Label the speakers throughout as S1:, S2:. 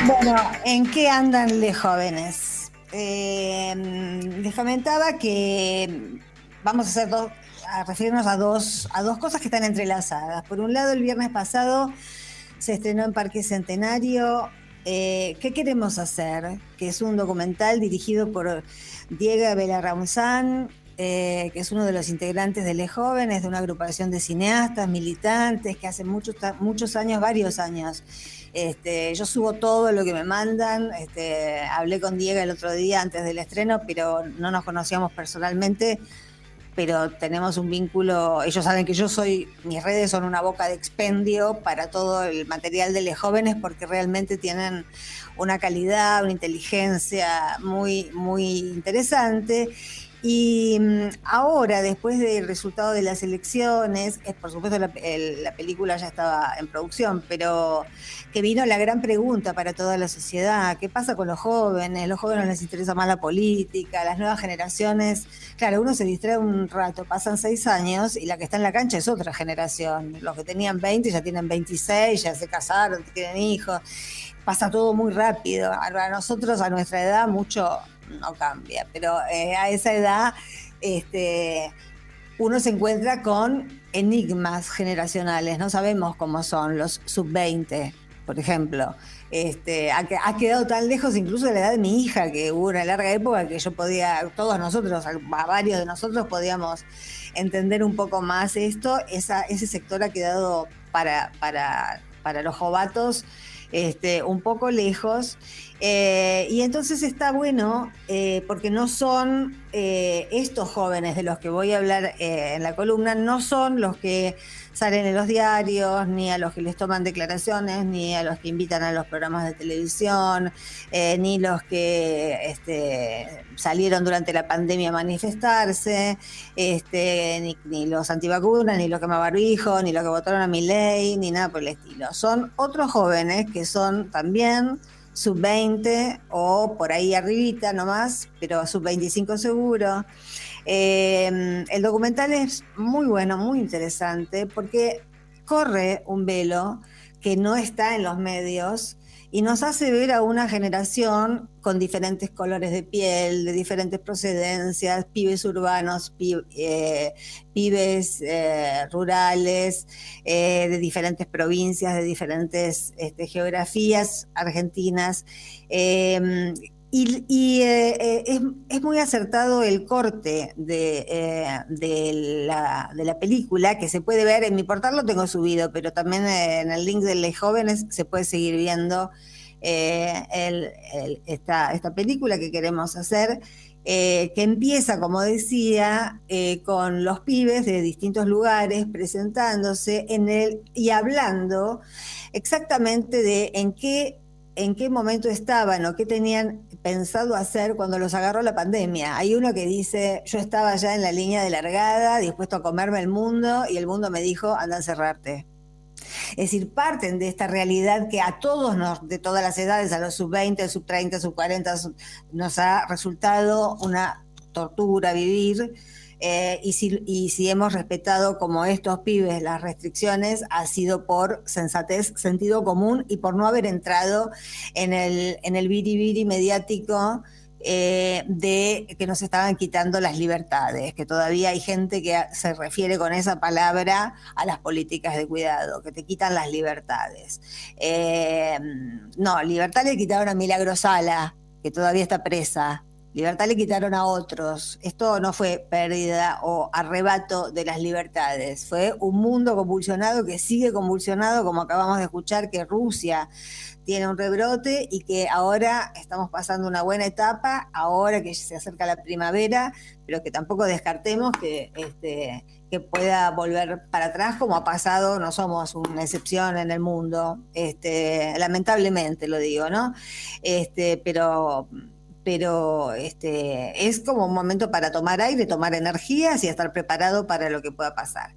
S1: Bueno, ¿en qué andan los jóvenes? Les comentaba que vamos a a referirnos a dos cosas que están entrelazadas. Por un lado, el viernes pasado se estrenó en Parque Centenario ¿Qué queremos hacer? Que es un documental dirigido por Diego Belarraunzán, que es uno de los integrantes de Les Jóvenes, de una agrupación de cineastas, militantes, que hace muchos años, varios años. Yo subo todo lo que me mandan. Hablé con Diego el otro día antes del estreno, pero no nos conocíamos personalmente, pero tenemos un vínculo. Ellos saben que mis redes son una boca de expendio para todo el material de los jóvenes, porque realmente tienen una calidad, una inteligencia muy, muy interesante. Y ahora, después del resultado de las elecciones, por supuesto la película ya estaba en producción, pero que vino la gran pregunta para toda la sociedad: ¿qué pasa con los jóvenes? ¿Los jóvenes les interesa más la política? Las nuevas generaciones, claro, uno se distrae un rato, pasan 6 años y la que está en la cancha es otra generación. Los que tenían 20 ya tienen 26, ya se casaron, tienen hijos. Pasa todo muy rápido. A nosotros, a nuestra edad, mucho no cambia, pero a esa edad uno se encuentra con enigmas generacionales. No sabemos cómo son los sub-20, por ejemplo. Ha quedado tan lejos incluso de la edad de mi hija, que hubo una larga época que yo podía, todos nosotros, varios de nosotros podíamos entender un poco más esto. Ese sector ha quedado para los jovatos un poco lejos. Y entonces está bueno, porque no son estos jóvenes de los que voy a hablar en la columna, no son los que salen en los diarios, ni a los que les toman declaraciones, ni a los que invitan a los programas de televisión, ni los que salieron durante la pandemia a manifestarse, ni los antivacunas, ni los que me barbijo, ni los que votaron a Milei, ni nada por el estilo. Son otros jóvenes que son también sub-20 o por ahí arribita nomás, pero sub-25 seguro. El documental es muy bueno, muy interesante, porque corre un velo que no está en los medios y nos hace ver a una generación con diferentes colores de piel, de diferentes procedencias: pibes urbanos, pibes rurales, de diferentes provincias, de diferentes geografías argentinas. Es muy acertado el corte de la película, que se puede ver en mi portal, lo tengo subido, pero también en el link de Les Jóvenes se puede seguir viendo esta película que queremos hacer, que empieza, como decía, con los pibes de distintos lugares presentándose y hablando exactamente de en qué momento estaban o qué tenían pensado hacer cuando los agarró la pandemia. Hay uno que dice: yo estaba ya en la línea de largada, dispuesto a comerme el mundo, y el mundo me dijo: anda a encerrarte. Es decir, parten de esta realidad que a todos de todas las edades, a los sub-20, sub-30, sub-40, nos ha resultado una tortura vivir. Y si hemos respetado, como estos pibes, las restricciones, ha sido por sensatez, sentido común, y por no haber entrado en el biribiri mediático de que nos estaban quitando las libertades, que todavía hay gente que se refiere con esa palabra a las políticas de cuidado, que te quitan las libertades. No, libertad le quitaron a Milagro Sala, que todavía está presa. Libertad le quitaron a otros. Esto no fue pérdida o arrebato de las libertades, fue un mundo convulsionado que sigue convulsionado, como acabamos de escuchar, que Rusia tiene un rebrote y que ahora estamos pasando una buena etapa, ahora que se acerca la primavera, pero que tampoco descartemos que pueda volver para atrás, como ha pasado. No somos una excepción en el mundo, lamentablemente lo digo, ¿no? Pero es como un momento para tomar aire, tomar energías y estar preparado para lo que pueda pasar.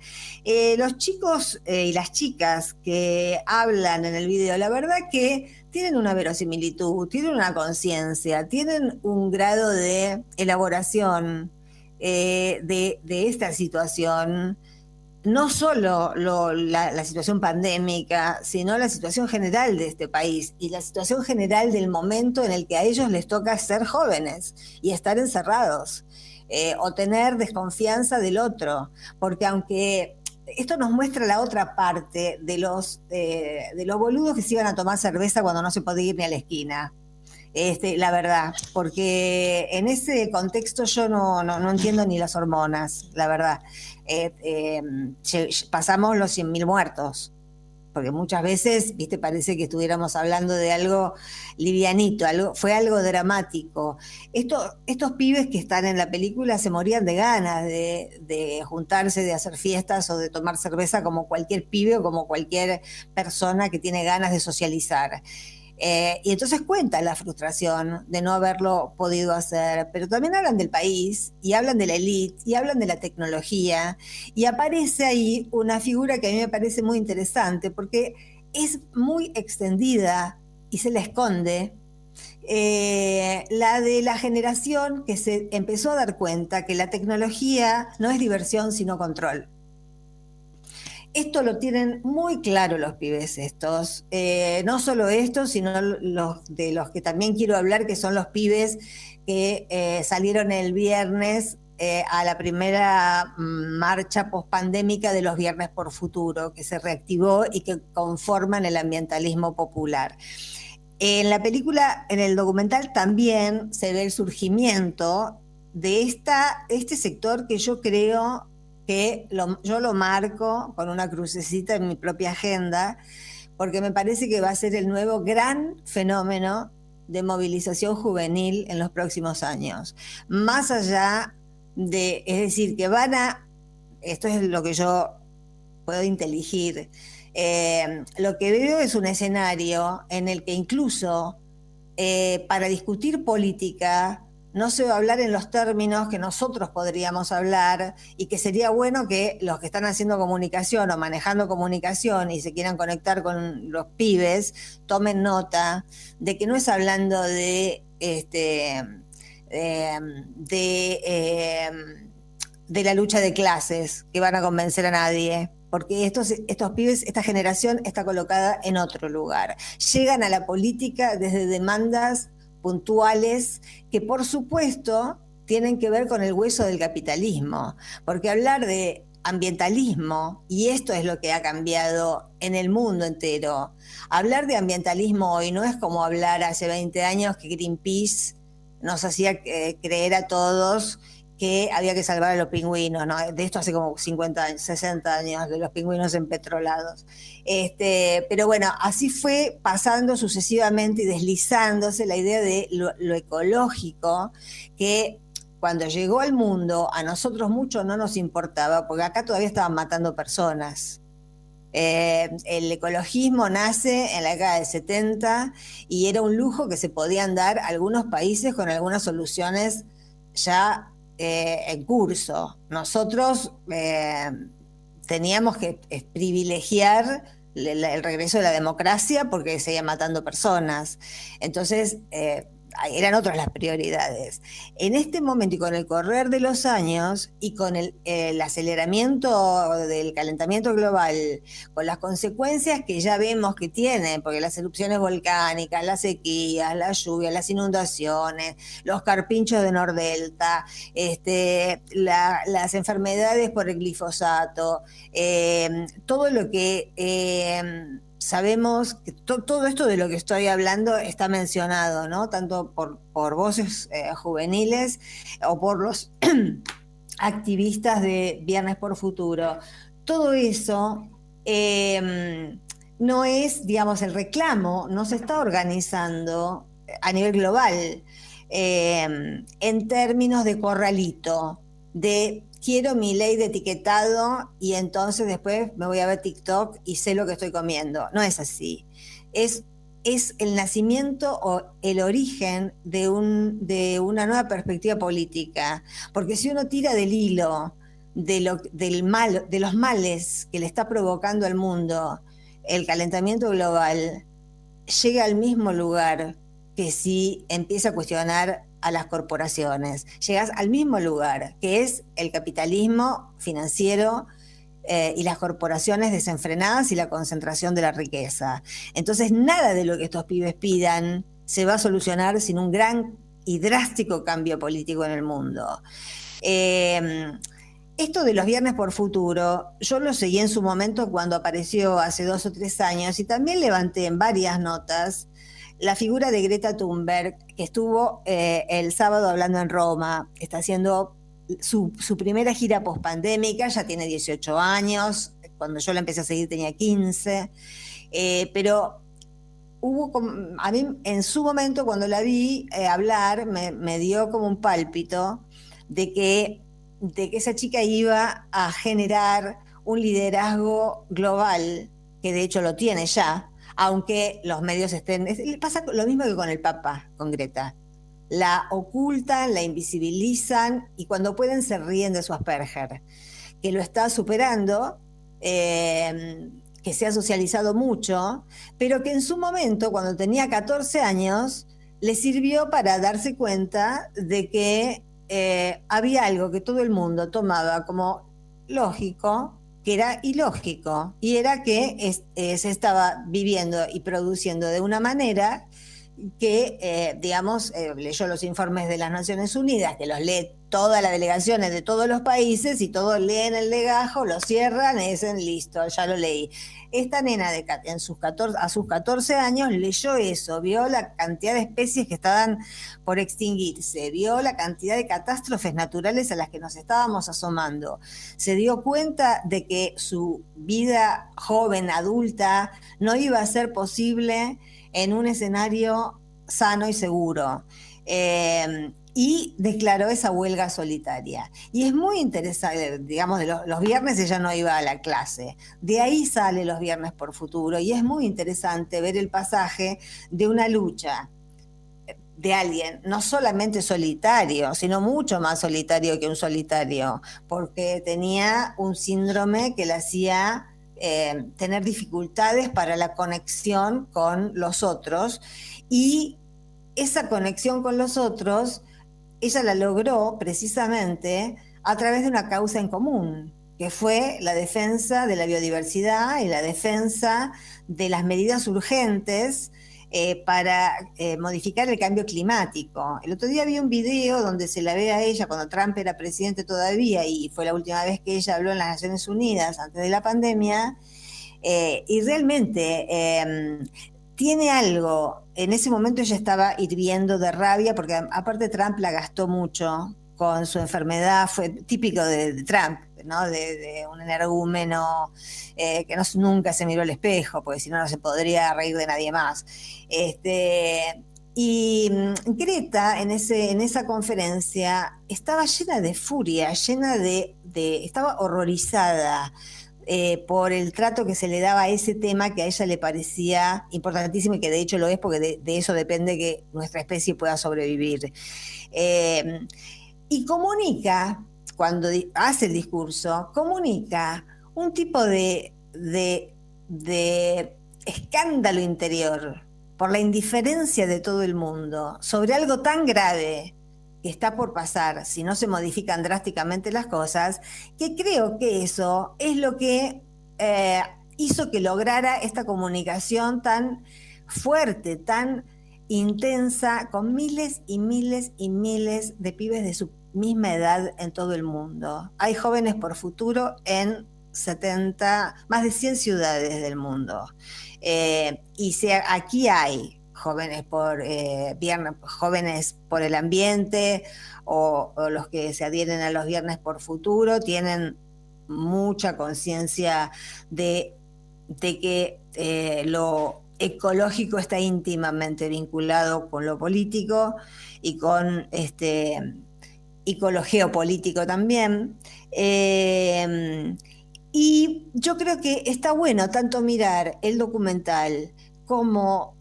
S1: Los chicos y las chicas que hablan en el video, la verdad que tienen una verosimilitud, tienen una conciencia, tienen un grado de elaboración de esta situación no solo la situación pandémica, sino la situación general de este país y la situación general del momento en el que a ellos les toca ser jóvenes y estar encerrados, o tener desconfianza del otro, porque aunque esto nos muestra la otra parte de los boludos que se iban a tomar cerveza cuando no se podía ir ni a la esquina. La verdad, porque en ese contexto yo no entiendo ni las hormonas, la verdad. Pasamos los 100.000 muertos, porque muchas veces, viste, parece que estuviéramos hablando de algo livianito, fue algo dramático. Estos pibes que están en la película se morían de ganas de juntarse, de hacer fiestas o de tomar cerveza como cualquier pibe o como cualquier persona que tiene ganas de socializar. Y entonces cuenta la frustración de no haberlo podido hacer, pero también hablan del país y hablan de la élite y hablan de la tecnología y aparece ahí una figura que a mí me parece muy interesante porque es muy extendida y se la esconde, la de la generación que se empezó a dar cuenta que la tecnología no es diversión sino control. Esto lo tienen muy claro los pibes estos, no solo estos, sino de los que también quiero hablar, que son los pibes que salieron el viernes a la primera marcha pospandémica de los Viernes por Futuro, que se reactivó y que conforman el ambientalismo popular. En la película, en el documental, también se ve el surgimiento de este sector que yo creo que yo lo marco con una crucecita en mi propia agenda, porque me parece que va a ser el nuevo gran fenómeno de movilización juvenil en los próximos años. Más allá es decir, que esto es lo que yo puedo inteligir, lo que veo es un escenario en el que incluso para discutir política no se va a hablar en los términos que nosotros podríamos hablar y que sería bueno que los que están haciendo comunicación o manejando comunicación y se quieran conectar con los pibes tomen nota de que no es hablando de la lucha de clases que van a convencer a nadie, porque estos pibes, esta generación está colocada en otro lugar. Llegan a la política desde demandas puntuales que por supuesto tienen que ver con el hueso del capitalismo, porque hablar de ambientalismo, y esto es lo que ha cambiado en el mundo entero, hablar de ambientalismo hoy no es como hablar hace 20 años que Greenpeace nos hacía creer a todos que había que salvar a los pingüinos, ¿no? De esto hace como 50 años, 60 años, de los pingüinos empetrolados. Pero bueno, así fue pasando sucesivamente y deslizándose la idea de lo ecológico, que cuando llegó al mundo a nosotros mucho no nos importaba, porque acá todavía estaban matando personas. El ecologismo nace en la década del 70 y era un lujo que se podían dar algunos países con algunas soluciones ya en curso. Nosotros teníamos que privilegiar el regreso de la democracia porque seguían matando personas. Entonces, eran otras las prioridades. En este momento y con el correr de los años y con el aceleramiento del calentamiento global, con las consecuencias que ya vemos que tienen, porque las erupciones volcánicas, las sequías, las lluvias, las inundaciones, los carpinchos de Nordelta, las enfermedades por el glifosato, todo lo que sabemos que todo esto de lo que estoy hablando está mencionado, ¿no? Tanto por voces juveniles o por los activistas de Viernes por Futuro. Todo eso no es, digamos, el reclamo, no se está organizando a nivel global en términos de corralito, de quiero mi ley de etiquetado y entonces después me voy a ver TikTok y sé lo que estoy comiendo. No es así. Es el nacimiento o el origen de una nueva perspectiva política. Porque si uno tira del hilo de los males que le está provocando al mundo el calentamiento global, llega al mismo lugar que si empieza a cuestionar a las corporaciones. Llegas al mismo lugar, que es el capitalismo financiero y las corporaciones desenfrenadas y la concentración de la riqueza. Entonces, nada de lo que estos pibes pidan se va a solucionar sin un gran y drástico cambio político en el mundo. Eh, Esto de los viernes por futuro, yo lo seguí en su momento cuando apareció hace 2 o 3 años y también levanté en varias notas la figura de Greta Thunberg, que estuvo el sábado hablando en Roma, está haciendo su primera gira pospandémica, ya tiene 18 años, cuando yo la empecé a seguir tenía 15, pero a mí en su momento cuando la vi hablar me dio como un pálpito de que, de que esa chica iba a generar un liderazgo global, que de hecho lo tiene ya, aunque los medios estén... Pasa lo mismo que con el Papa, con Greta. La ocultan, la invisibilizan y cuando pueden se ríen de su Asperger, que lo está superando, que se ha socializado mucho, pero que en su momento, cuando tenía 14 años, le sirvió para darse cuenta de que había algo que todo el mundo tomaba como lógico, que era ilógico, y era que se estaba viviendo y produciendo de una manera que, digamos, leyó los informes de las Naciones Unidas, que los lee todas las delegaciones de todos los países y todos leen el legajo, lo cierran y dicen, listo, ya lo leí. Esta nena a sus 14 años leyó eso, vio la cantidad de especies que estaban por extinguirse, vio la cantidad de catástrofes naturales a las que nos estábamos asomando, se dio cuenta de que su vida joven, adulta, no iba a ser posible en un escenario sano y seguro. Y declaró esa huelga solitaria. Y es muy interesante, digamos, los viernes ella no iba a la clase. De ahí sale los viernes por futuro. Y es muy interesante ver el pasaje de una lucha de alguien, no solamente solitario, sino mucho más solitario que un solitario, porque tenía un síndrome que le hacía tener dificultades para la conexión con los otros, y esa conexión con los otros ella la logró precisamente a través de una causa en común, que fue la defensa de la biodiversidad y la defensa de las medidas urgentes para modificar el cambio climático. El otro día vi un video donde se la ve a ella cuando Trump era presidente todavía, y fue la última vez que ella habló en las Naciones Unidas antes de la pandemia, y realmente tiene algo. En ese momento ella estaba hirviendo de rabia, porque aparte Trump la gastó mucho con su enfermedad, fue típico de Trump, ¿no? De un energúmeno que nunca se miró al espejo, porque si no, no se podría reír de nadie más. Y Greta en esa conferencia estaba llena de furia, estaba horrorizada por el trato que se le daba a ese tema que a ella le parecía importantísimo, y que de hecho lo es, porque de eso depende que nuestra especie pueda sobrevivir. Y comunica, cuando hace el discurso, comunica un tipo de escándalo interior por la indiferencia de todo el mundo sobre algo tan grave que está por pasar si no se modifican drásticamente las cosas, que creo que eso es lo que hizo que lograra esta comunicación tan fuerte, tan intensa, con miles y miles y miles de pibes de su misma edad en todo el mundo. Hay jóvenes por futuro en más de 100 ciudades del mundo. Aquí hay jóvenes jóvenes por el ambiente, o los que se adhieren a los viernes por futuro, tienen mucha conciencia de que lo ecológico está íntimamente vinculado con lo político y con lo geopolítico también. Y yo creo que está bueno tanto mirar el documental como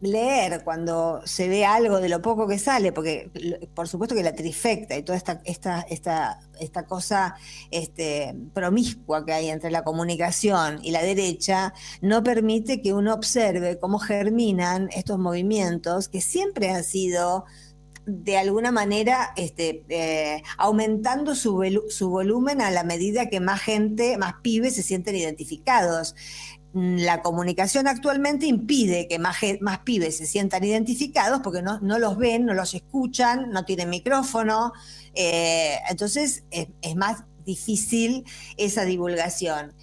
S1: leer cuando se ve algo de lo poco que sale, porque por supuesto que la trifecta y toda esta cosa promiscua que hay entre la comunicación y la derecha no permite que uno observe cómo germinan estos movimientos que siempre han sido de alguna manera aumentando su volumen a la medida que más gente, más pibes se sienten identificados. La comunicación actualmente impide que más pibes se sientan identificados porque no los ven, no los escuchan, no tienen micrófono, entonces es más difícil esa divulgación.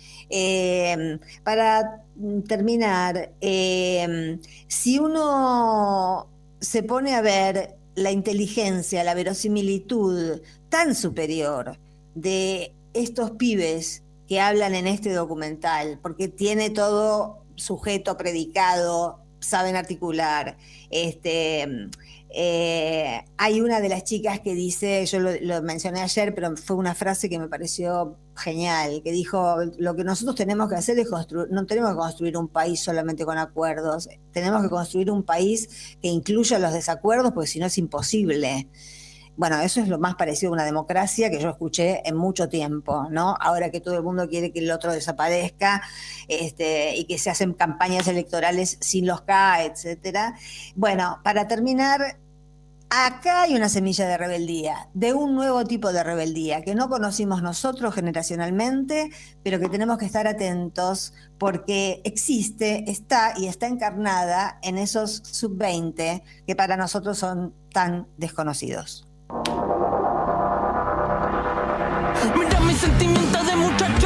S1: Para terminar, si uno se pone a ver la inteligencia, la verosimilitud tan superior de estos pibes que hablan en este documental, porque tiene todo sujeto, predicado, saben articular. Hay una de las chicas que dice, yo lo mencioné ayer, pero fue una frase que me pareció genial, que dijo, lo que nosotros tenemos que hacer es no tenemos que construir un país solamente con acuerdos, tenemos que construir un país que incluya los desacuerdos, porque si no es imposible. Bueno, eso es lo más parecido a una democracia que yo escuché en mucho tiempo, ¿no? Ahora que todo el mundo quiere que el otro desaparezca, y que se hacen campañas electorales sin los K, etcétera. Bueno, para terminar, acá hay una semilla de rebeldía, de un nuevo tipo de rebeldía que no conocimos nosotros generacionalmente, pero que tenemos que estar atentos porque existe, está y está encarnada en esos sub-20 que para nosotros son tan desconocidos.
S2: Mira mis sentimientos de muchacho.